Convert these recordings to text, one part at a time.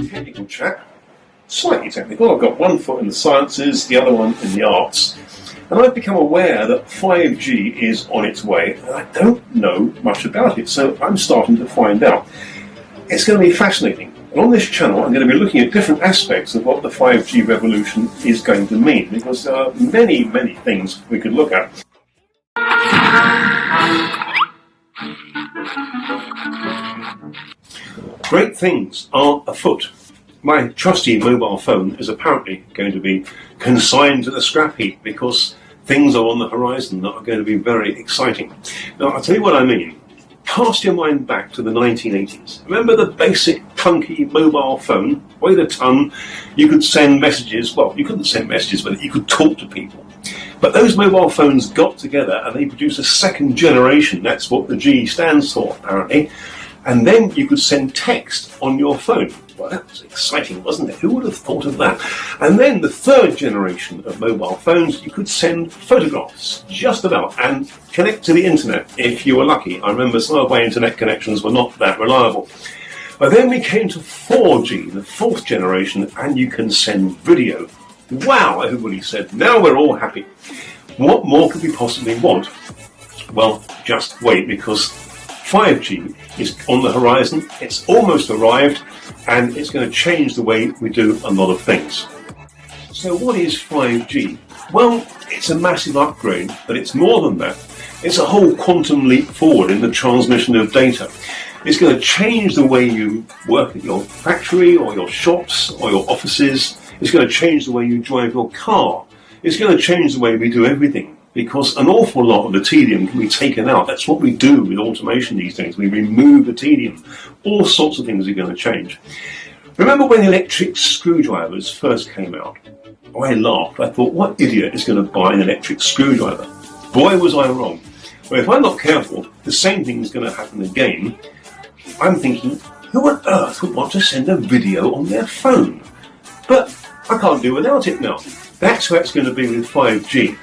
Technical chat, slightly technical. I've got one foot in the sciences, the other one in the arts, and I've become aware that 5G is on its way, and I don't know much about it, so I'm starting to find out. It's going to be fascinating, and on this channel I'm going to be looking at different aspects of what the 5G revolution is going to mean, because there are many, many things we could look at. Great things are afoot. My trusty mobile phone is apparently going to be consigned to the scrap heap because things are on the horizon that are going to be very exciting. Now, I'll tell you what I mean. Cast your mind back to the 1980s. Remember the basic clunky mobile phone? Weighed a ton. You could send messages. Well, you couldn't send messages, but you could talk to people. But those mobile phones got together and they produced a second generation. That's what the G stands for, apparently. And then you could send text on your phone. Well, that was exciting, wasn't it? Who would have thought of that? And then the third generation of mobile phones, you could send photographs, just about, and connect to the internet if you were lucky. I remember some of my internet connections were not that reliable. But then we came to 4G, the fourth generation, and you can send video. Wow, everybody said, now we're all happy. What more could we possibly want? Well, just wait, because 5G is on the horizon, it's almost arrived, and it's going to change the way we do a lot of things. So what is 5G? Well, it's a massive upgrade, but it's more than that. It's a whole quantum leap forward in the transmission of data. It's going to change the way you work at your factory or your shops or your offices. It's going to change the way you drive your car. It's going to change the way we do everything, because an awful lot of the tedium can be taken out. That's what we do with automation these days. We remove the tedium. All sorts of things are going to change. Remember when electric screwdrivers first came out? I laughed. I thought, what idiot is going to buy an electric screwdriver? Boy, was I wrong. Well, if I'm not careful, the same thing is going to happen again. I'm thinking, who on earth would want to send a video on their phone? But I can't do without it now. That's how it's going to be with 5G.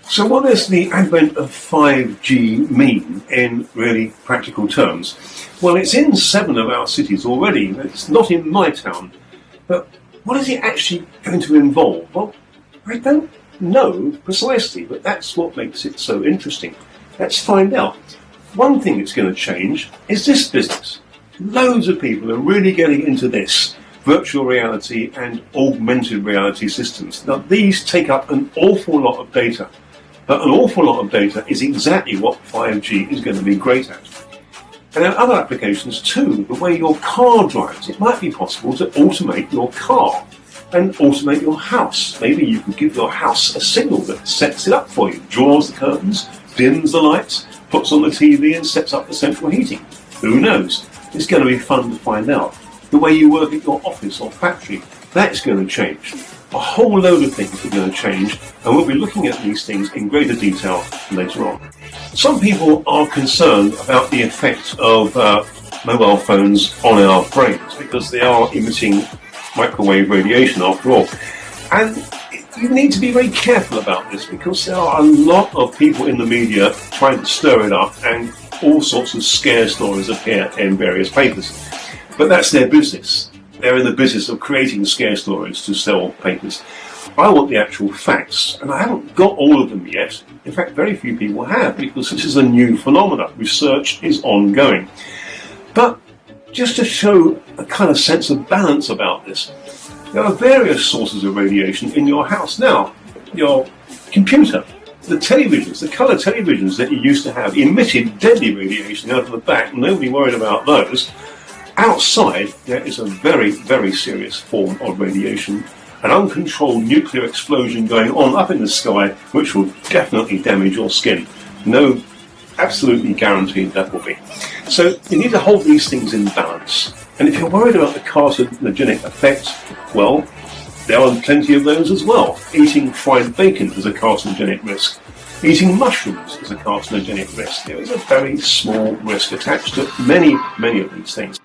So what does the advent of 5G mean in really practical terms? Well, it's in 7 of our cities already. It's not in my town. But what is it actually going to involve? Well, I don't know precisely, but that's what makes it so interesting. Let's find out. One thing it's going to change is this business. Loads of people are really getting into this. Virtual reality and augmented reality systems. Now, these take up an awful lot of data. But an awful lot of data is exactly what 5G is going to be great at. And there are other applications too. The way your car drives. It might be possible to automate your car and automate your house. Maybe you could give your house a signal that sets it up for you, draws the curtains, dims the lights, puts on the TV and sets up the central heating. Who knows? It's going to be fun to find out. The way you work at your office or factory, that's going to change. A whole load of things are going to change, and we'll be looking at these things in greater detail later on. Some people are concerned about the effect of mobile phones on our brains because they are emitting microwave radiation after all. And you need to be very careful about this because there are a lot of people in the media trying to stir it up, and all sorts of scare stories appear in various papers. But that's their business. They're in the business of creating scare stories to sell papers. I want the actual facts, and I haven't got all of them yet. In fact, very few people have, because this is a new phenomenon. Research is ongoing. But just to show a kind of sense of balance about this, there are various sources of radiation in your house now. Your computer, the televisions, the colour televisions that you used to have emitted deadly radiation out of the back. Nobody worried about those. Outside, there is a very, very serious form of radiation, an uncontrolled nuclear explosion going on up in the sky, which will definitely damage your skin. No, absolutely guaranteed that will be. So you need to hold these things in balance. And if you're worried about the carcinogenic effect, well, there are plenty of those as well. Eating fried bacon is a carcinogenic risk. Eating mushrooms is a carcinogenic risk. There is a very small risk attached to many, many of these things.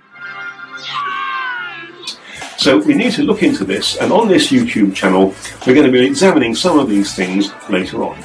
So we need to look into this, and on this YouTube channel we're going to be examining some of these things later on.